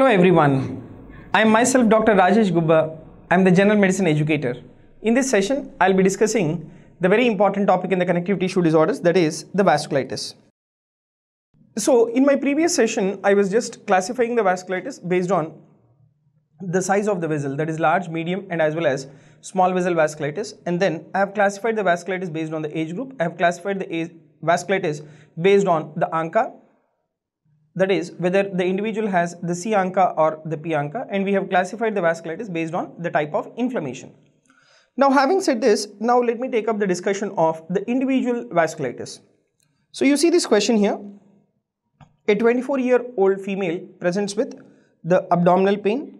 Hello everyone, I am myself Dr. Rajesh Gubba. I am the general medicine educator. In this session, I will be discussing the very important topic in the connective tissue disorders, that is the vasculitis. So in my previous session, I was just classifying the vasculitis based on the size of the vessel, that is large, medium and as well as small vessel vasculitis, and then I have classified the vasculitis based on the age group. I have classified the vasculitis based on the ANCA, that is whether the individual has the C ANCA or the P ANCA, and we have classified the vasculitis based on the type of inflammation. Now having said this, now let me take up the discussion of the individual vasculitis. So you see this question here, a 24-year-old female presents with the abdominal pain,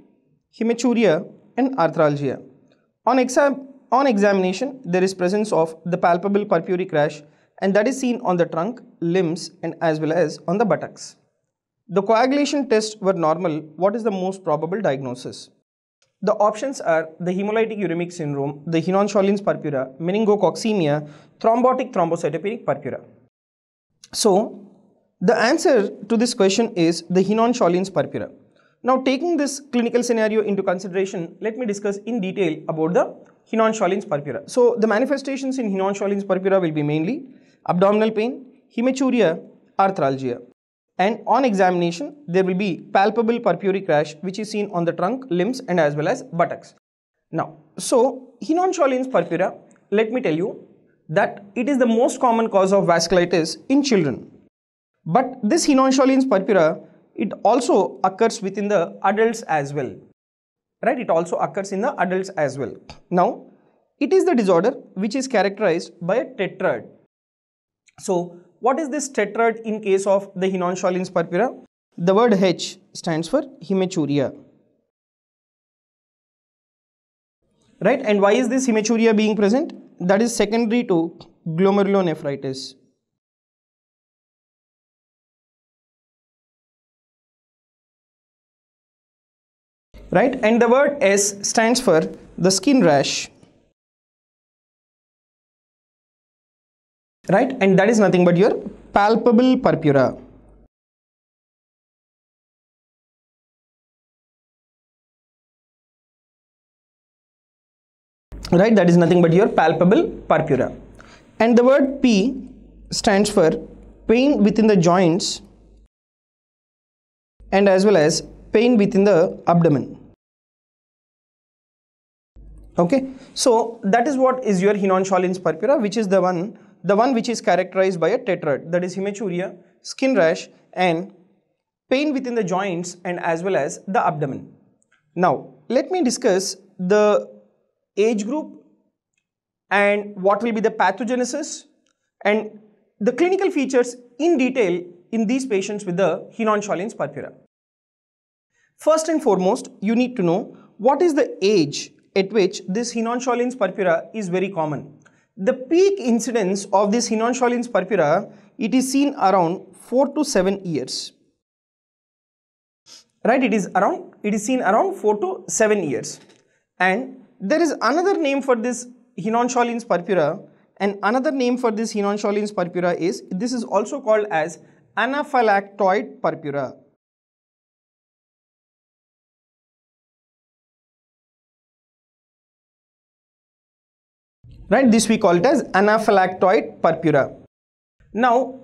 hematuria and arthralgia. On examination, there is presence of the palpable purpuric rash, and that is seen on the trunk, limbs and as well as on the buttocks. The coagulation tests were normal. What is the most probable diagnosis? The options are the hemolytic uremic syndrome, the Henone-Schönlein purpura, meningococcemia, thrombotic thrombocytopenic purpura. So the answer to this question is the Henone-Schönlein purpura. Now taking this clinical scenario into consideration, let me discuss in detail about the Henone-Schönlein purpura. So the manifestations in Henone-Schönlein purpura will be mainly abdominal pain, hematuria, arthralgia. And on examination, there will be palpable purpuric rash which is seen on the trunk, limbs and as well as buttocks. Now, so Henone-Schönlein purpura, let me tell you that it is the most common cause of vasculitis in children. But this Henone-Schönlein purpura, it also occurs within the adults as well. Right? It also occurs in the adults as well. Now, it is the disorder which is characterized by a tetrad. So, what is this tetrad in case of the Henone-Schönlein purpura? The word H stands for hematuria. Right? And why is this hematuria being present? That is secondary to glomerulonephritis. Right? And the word S stands for the skin rash. Right? And that is nothing but your palpable purpura. Right? That is nothing but your palpable purpura. And the word P stands for pain within the joints and as well as pain within the abdomen. Okay. So that is what is your Henone-Schönlein purpura, which is the one which is characterized by a tetrad, that is hematuria, skin rash and pain within the joints and as well as the abdomen. Now let me discuss the age group and what will be the pathogenesis and the clinical features in detail in these patients with the Henone-Schönlein purpura. First and foremost, you need to know what is the age at which this Henone-Schönlein purpura is very common. The peak incidence of this Henone-Schönlein purpura, it is seen around 4 to 7 years. Right? It is seen around 4 to 7 years. And there is another name for this Henone-Schönlein purpura, and another name for this Henone-Schönlein purpura is, this is also called as anaphylactoid purpura. Right, this we call it as anaphylactoid purpura. Now,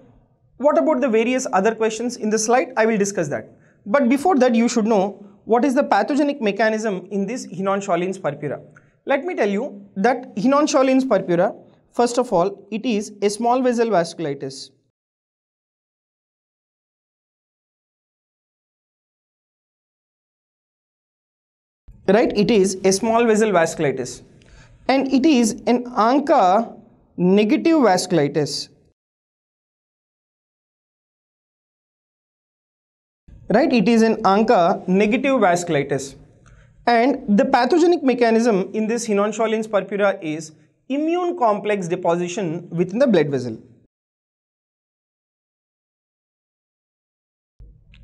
what about the various other questions in the slide? I will discuss that. But before that, you should know what is the pathogenic mechanism in this Henone-Schönlein purpura. Let me tell you that Henone-Schönlein purpura, first of all, it is a small vessel vasculitis. Right, it is a small vessel vasculitis. And it is an ANCA negative vasculitis. Right? It is an ANCA negative vasculitis. And the pathogenic mechanism in this Henone-Schönlein purpura is immune complex deposition within the blood vessel.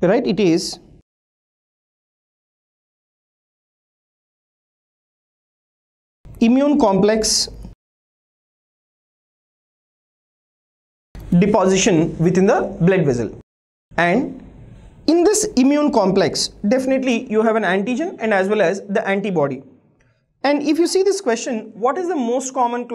Right? It is immune complex deposition within the blood vessel, and In this immune complex, definitely you have an antigen and as well as the antibody. And if you see this question, what is the most common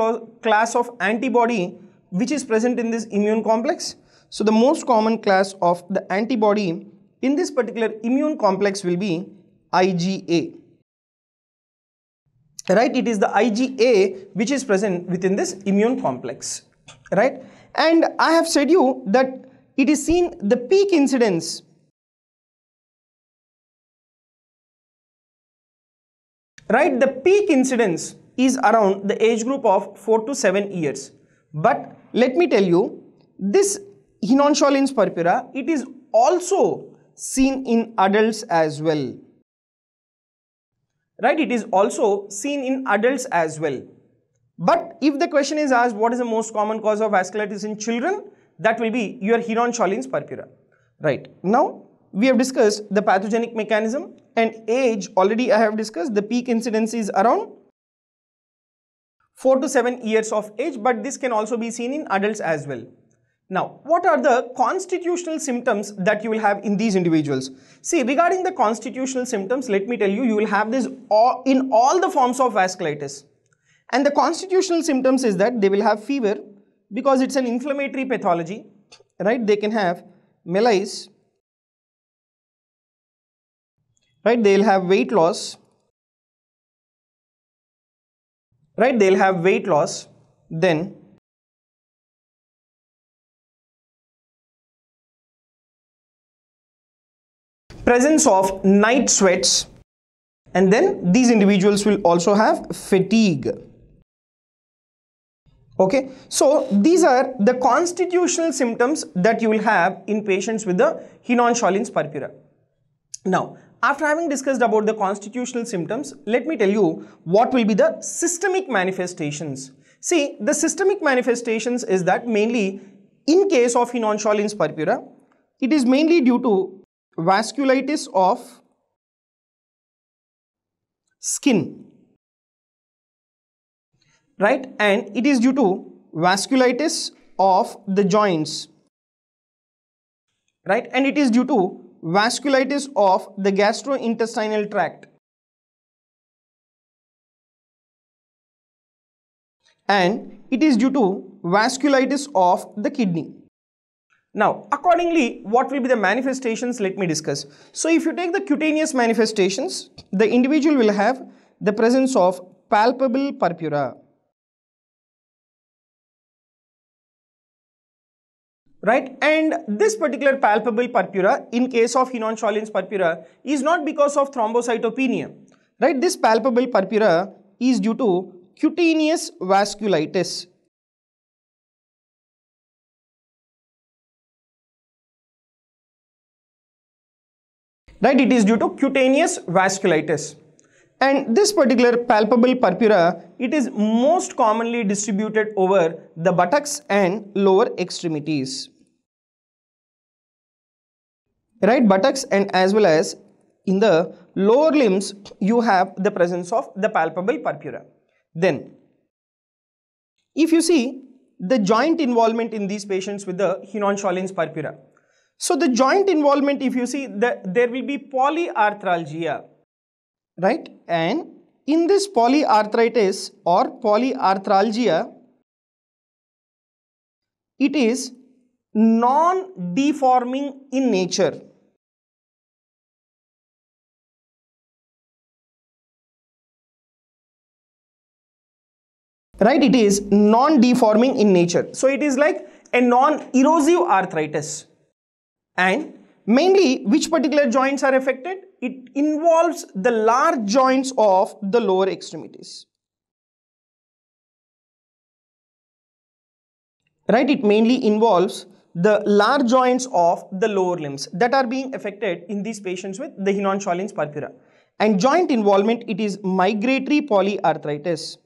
class of antibody which is present in this immune complex? So the most common class of the antibody in this particular immune complex will be IgA. Right, it is the IgA which is present within this immune complex. Right, and I have said you that it is seen the peak incidence. Right, the peak incidence is around the age group of 4 to 7 years. But let me tell you, this Hinonscholins purpura, it is also seen in adults as well. Right, it is also seen in adults as well. But if the question is asked what is the most common cause of vasculitis in children, that will be your Hinonscholins purpura. Right, now we have discussed the pathogenic mechanism and age. Already I have discussed the peak incidence is around 4 to 7 years of age, but this can also be seen in adults as well. Now, what are the constitutional symptoms that you will have in these individuals? See, regarding the constitutional symptoms, let me tell you, you will have this in all the forms of vasculitis. And the constitutional symptoms is that they will have fever because it's an inflammatory pathology, right? They can have malaise, right? They'll have weight loss, right? They'll have weight loss, then presence of night sweats, and then these individuals will also have fatigue. Okay, so these are the constitutional symptoms that you will have in patients with the Hinonscholins purpura. Now, after having discussed about the constitutional symptoms, let me tell you what will be the systemic manifestations. See, the systemic manifestations is that mainly in case of Hinonscholins purpura, it is mainly due to vasculitis of skin, right, and it is due to vasculitis of the joints, right, and it is due to vasculitis of the gastrointestinal tract, and it is due to vasculitis of the kidney. Now, accordingly, what will be the manifestations? Let me discuss. So, if you take the cutaneous manifestations, the individual will have the presence of palpable purpura, right? And this particular palpable purpura in case of Hinonscholins purpura is not because of thrombocytopenia, right? This palpable purpura is due to cutaneous vasculitis. Right, it is due to cutaneous vasculitis. And this particular palpable purpura, it is most commonly distributed over the buttocks and lower extremities. Right, buttocks and as well as in the lower limbs, you have the presence of the palpable purpura. Then, if you see the joint involvement in these patients with the Hinonscholins purpura, so the joint involvement, if you see, there will be polyarthralgia, right? And in this polyarthritis or polyarthralgia, it is non-deforming in nature. Right? It is non-deforming in nature. So it is like a non-erosive arthritis. And mainly, which particular joints are affected? It involves the large joints of the lower extremities. Right? It mainly involves the large joints of the lower limbs that are being affected in these patients with the Hinonscholins purpura. And joint involvement, it is migratory polyarthritis.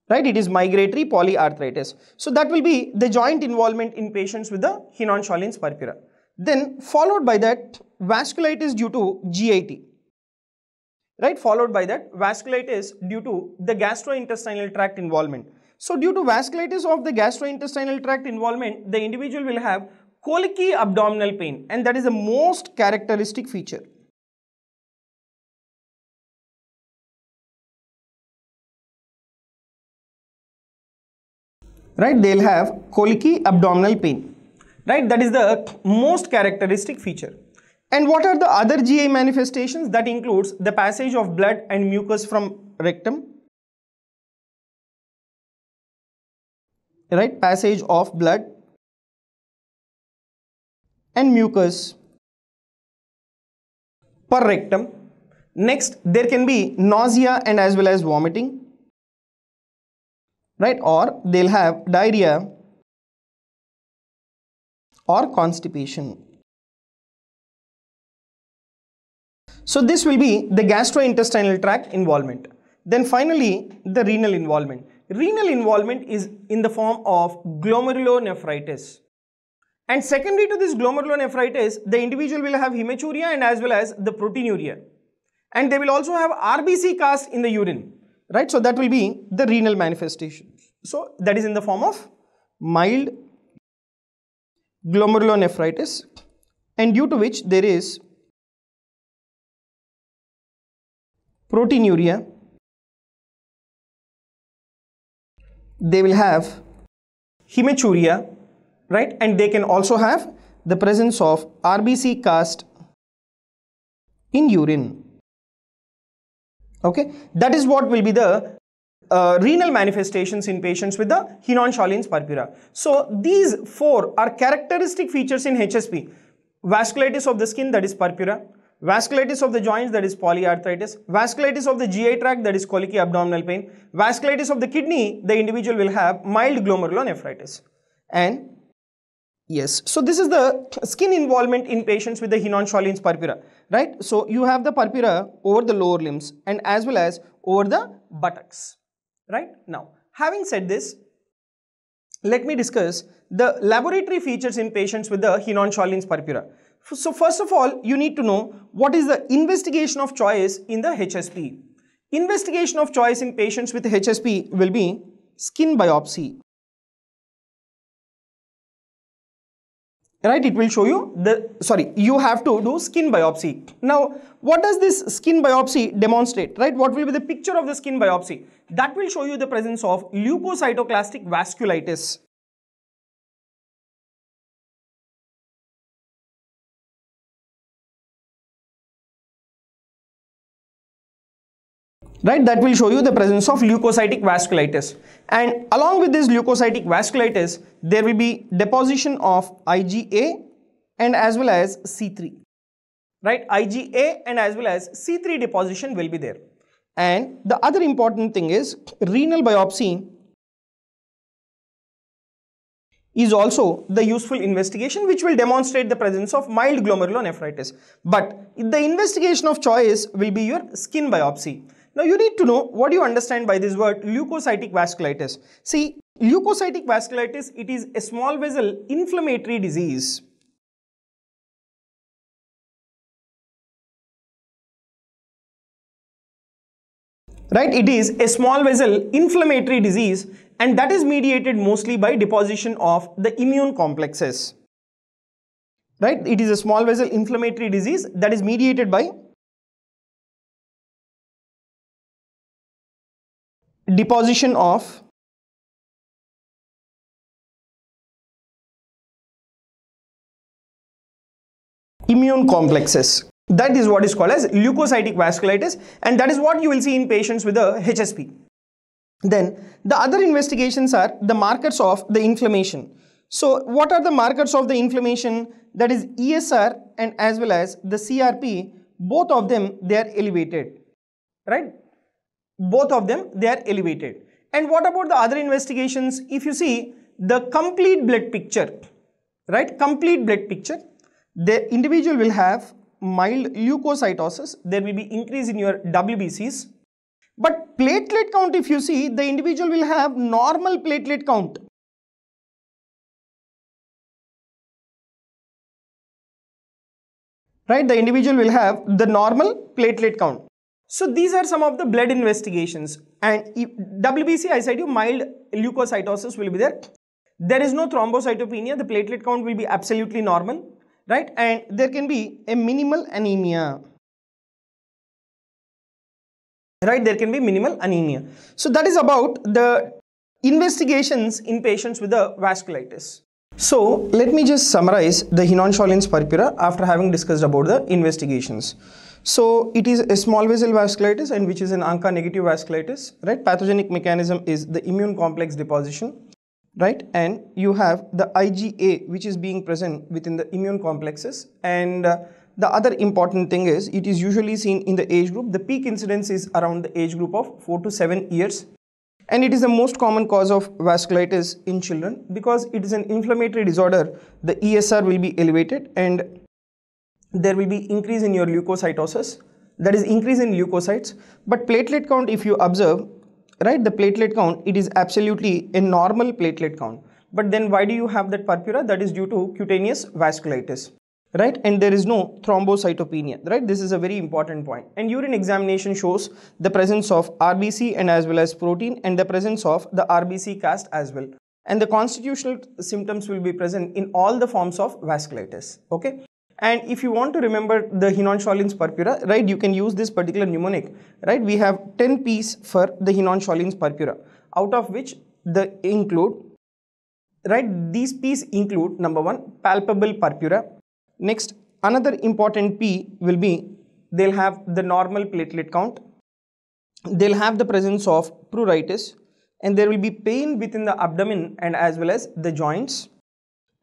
Right, it is migratory polyarthritis. So that will be the joint involvement in patients with the Hinonscholins purpura. Then followed by that vasculitis due to GIT. Right, followed by that vasculitis due to the gastrointestinal tract involvement. So due to vasculitis of the gastrointestinal tract involvement, the individual will have colicky abdominal pain, and that is the most characteristic feature. Right, they'll have colicky abdominal pain. Right, that is the most characteristic feature. And what are the other GI manifestations? That includes the passage of blood and mucus from rectum. Right, passage of blood and mucus per rectum. Next, there can be nausea and as well as vomiting. Right, or they'll have diarrhea or constipation. So this will be the gastrointestinal tract involvement. Then finally, the renal involvement. Renal involvement is in the form of glomerulonephritis. And secondary to this glomerulonephritis, the individual will have hematuria and as well as the proteinuria. And they will also have RBC cast in the urine. Right, so that will be the renal manifestation. So that is in the form of mild glomerulonephritis, and due to which there is proteinuria. They will have hematuria, right, and they can also have the presence of RBC cast in urine. Okay, that is what will be the renal manifestations in patients with the Henon-Schalins purpura. So these four are characteristic features in HSP. Vasculitis of the skin, that is purpura. Vasculitis of the joints, that is polyarthritis. Vasculitis of the GI tract, that is colicky abdominal pain. Vasculitis of the kidney, the individual will have mild glomerulonephritis. And yes, so this is the skin involvement in patients with the Henon-Schalins purpura, right? So you have the purpura over the lower limbs and as well as over the buttocks, right? Now, having said this, let me discuss the laboratory features in patients with the Henon-Schalins purpura. So first of all, you need to know what is the investigation of choice in the HSP. Investigation of choice in patients with HSP will be skin biopsy. Right, it will show you you have to do skin biopsy. Now, what does this skin biopsy demonstrate? Right, what will be the picture of the skin biopsy? That will show you the presence of leukocytoclastic vasculitis. Right, that will show you the presence of leukocytic vasculitis, and along with this leukocytic vasculitis, there will be deposition of IgA and as well as C3. Right, IgA and as well as C3 deposition will be there. And the other important thing is renal biopsy is also the useful investigation which will demonstrate the presence of mild glomerulonephritis. But the investigation of choice will be your skin biopsy. Now you need to know what do you understand by this word leukocytic vasculitis. See, leukocytic vasculitis, it is a small vessel inflammatory disease. Right, it is a small vessel inflammatory disease, and that is mediated mostly by deposition of the immune complexes. Right, it is a small vessel inflammatory disease that is mediated by deposition of immune complexes. That is what is called as leukocytic vasculitis, and that is what you will see in patients with the HSP. Then the other investigations are the markers of the inflammation. So what are the markers of the inflammation? That is ESR and as well as the CRP, both of them they are elevated. Right? Both of them they are elevated. And what about the other investigations? If you see the complete blood picture, right, complete blood picture, the individual will have mild leukocytosis, there will be increase in your WBCs, but platelet count, if you see, the individual will have normal platelet count. Right, the individual will have the normal platelet count. So these are some of the blood investigations, and WBC I said you mild leukocytosis will be there. There is no thrombocytopenia, the platelet count will be absolutely normal, right? And there can be a minimal anemia, right? There can be minimal anemia. So that is about the investigations in patients with the vasculitis. So let me just summarize the Henon-Schollen's purpura after having discussed about the investigations. So it is a small vessel vasculitis, and which is an ANCA negative vasculitis, right? Pathogenic mechanism is the immune complex deposition, right? And you have the IgA which is being present within the immune complexes, and the other important thing is it is usually seen in the age group. The peak incidence is around the age group of 4 to 7 years, and it is the most common cause of vasculitis in children because it is an inflammatory disorder. The ESR will be elevated and there will be increase in your leukocytosis, that is increase in leukocytes. But platelet count, if you observe, right, the platelet count, it is absolutely a normal platelet count. But then why do you have that purpura? That is due to cutaneous vasculitis, right? And there is no thrombocytopenia, right? This is a very important point. And urine examination shows the presence of RBC and as well as protein, and the presence of the RBC cast as well. And the constitutional symptoms will be present in all the forms of vasculitis, okay? And if you want to remember the Henon-Schollen's purpura, right, you can use this particular mnemonic, right? We have 10 P's for the Henon-Schollen's purpura, out of which the include, right, these P's include: number 1, palpable purpura. Next, another important P will be they'll have the normal platelet count, they'll have the presence of pruritus, and there will be pain within the abdomen and as well as the joints.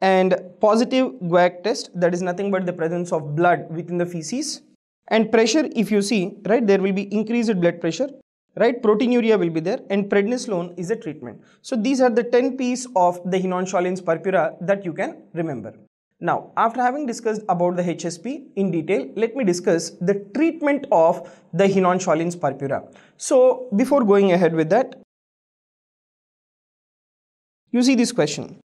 And positive guaiac test, that is nothing but the presence of blood within the feces. And pressure, if you see, right, there will be increased blood pressure, right, proteinuria will be there, and prednisolone is a treatment. So these are the 10 P's of the Henon-Schollen's purpura that you can remember. Now, after having discussed about the HSP in detail, let me discuss the treatment of the Henon-Schollen's purpura. So before going ahead with that, you see this question.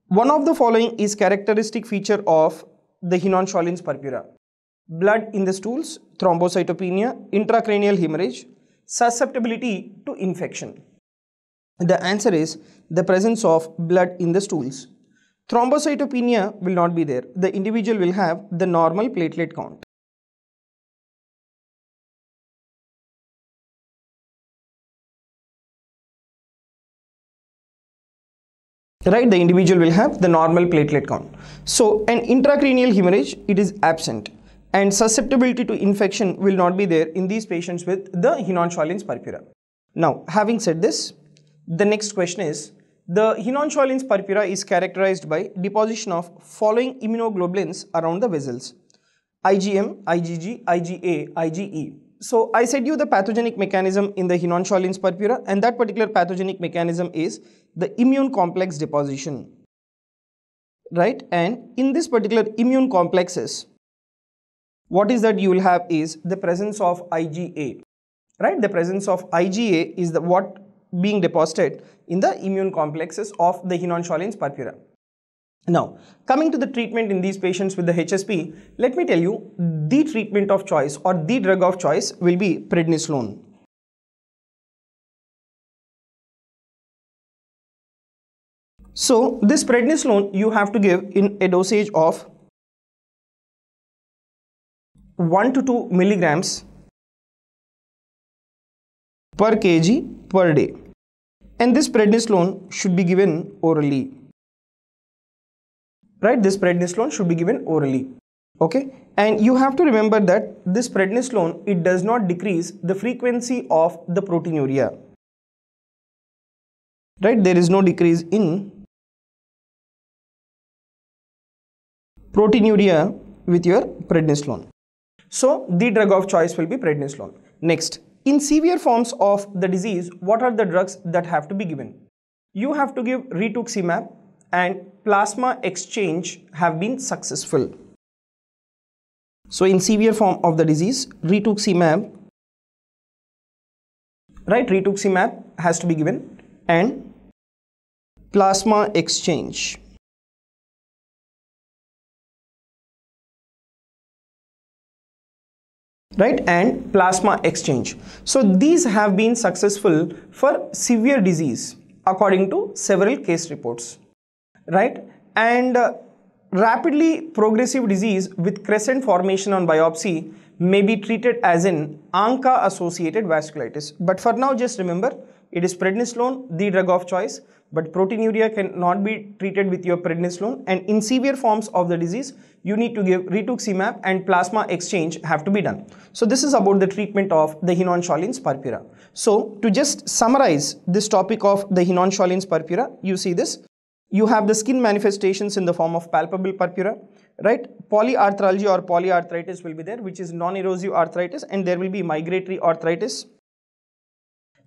One of the following is characteristic feature of the Henon-Schollen's purpura: blood in the stools, thrombocytopenia, intracranial hemorrhage, susceptibility to infection. The answer is the presence of blood in the stools. Thrombocytopenia will not be there. The individual will have the normal platelet count. Right, the individual will have the normal platelet count. So an intracranial hemorrhage, it is absent, and susceptibility to infection will not be there in these patients with the Henon-Schollen's purpura. Now, having said this, the next question is, the Henon-Schollen's purpura is characterized by deposition of following immunoglobulins around the vessels: IgM, IgG, IgA, IgE. So I said you the pathogenic mechanism in the Henon-Schollen's purpura, and that particular pathogenic mechanism is the immune complex deposition, right? And in this particular immune complexes, what is that you will have is the presence of IgA, right? The presence of IgA is the what being deposited in the immune complexes of the Henon-Schollen's purpura. Now, coming to the treatment in these patients with the HSP, let me tell you the treatment of choice or the drug of choice will be prednisolone. So this prednisolone you have to give in a dosage of 1 to 2 milligrams per kg per day, and this prednisolone should be given orally. Right, this prednisolone should be given orally, okay? And you have to remember that this prednisolone, it does not decrease the frequency of the proteinuria, right? There is no decrease in proteinuria with your prednisolone. So the drug of choice will be prednisolone. Next, in severe forms of the disease, what are the drugs that have to be given? You have to give rituximab, and plasma exchange have been successful. So in severe form of the disease, rituximab, right, rituximab has to be given, and plasma exchange. Right, and plasma exchange. So these have been successful for severe disease, according to several case reports, right? And rapidly progressive disease with crescent formation on biopsy may be treated as an ANCA associated vasculitis. But for now, just remember, it is prednisolone, the drug of choice, but proteinuria cannot be treated with your prednisolone, and in severe forms of the disease, you need to give rituximab and plasma exchange have to be done. So this is about the treatment of the Henon-Schalins purpura. So to just summarize this topic of the Henon-Schalins purpura, you see this. You have the skin manifestations in the form of palpable purpura, right? Polyarthralgia or polyarthritis will be there, which is non-erosive arthritis, and there will be migratory arthritis.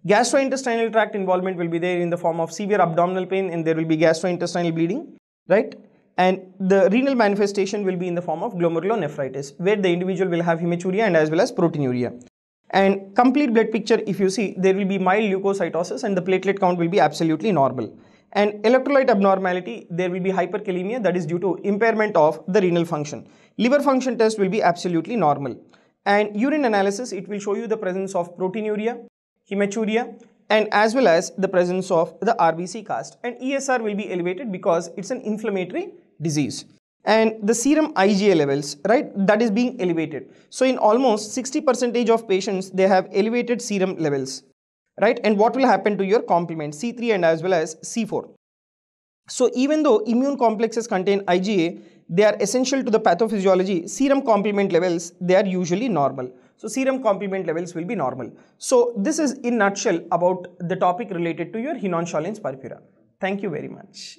Gastrointestinal tract involvement will be there in the form of severe abdominal pain, and there will be gastrointestinal bleeding, right? And the renal manifestation will be in the form of glomerulonephritis, where the individual will have hematuria and as well as proteinuria. And complete blood picture, if you see, there will be mild leukocytosis and the platelet count will be absolutely normal. And electrolyte abnormality, there will be hyperkalemia, that is due to impairment of the renal function. Liver function test will be absolutely normal. And urine analysis, it will show you the presence of proteinuria, hematuria, and as well as the presence of the RBC cast. And ESR will be elevated because it's an inflammatory disease. And the serum IgA levels, right, that is being elevated. So in almost 60% of patients, they have elevated serum levels, right? And what will happen to your complement C3 and as well as C4? So even though immune complexes contain IgA, they are essential to the pathophysiology. Serum complement levels, they are usually normal. So serum complement levels will be normal. So this is in nutshell about the topic related to your Henon-Schalins purpura. Thank you very much.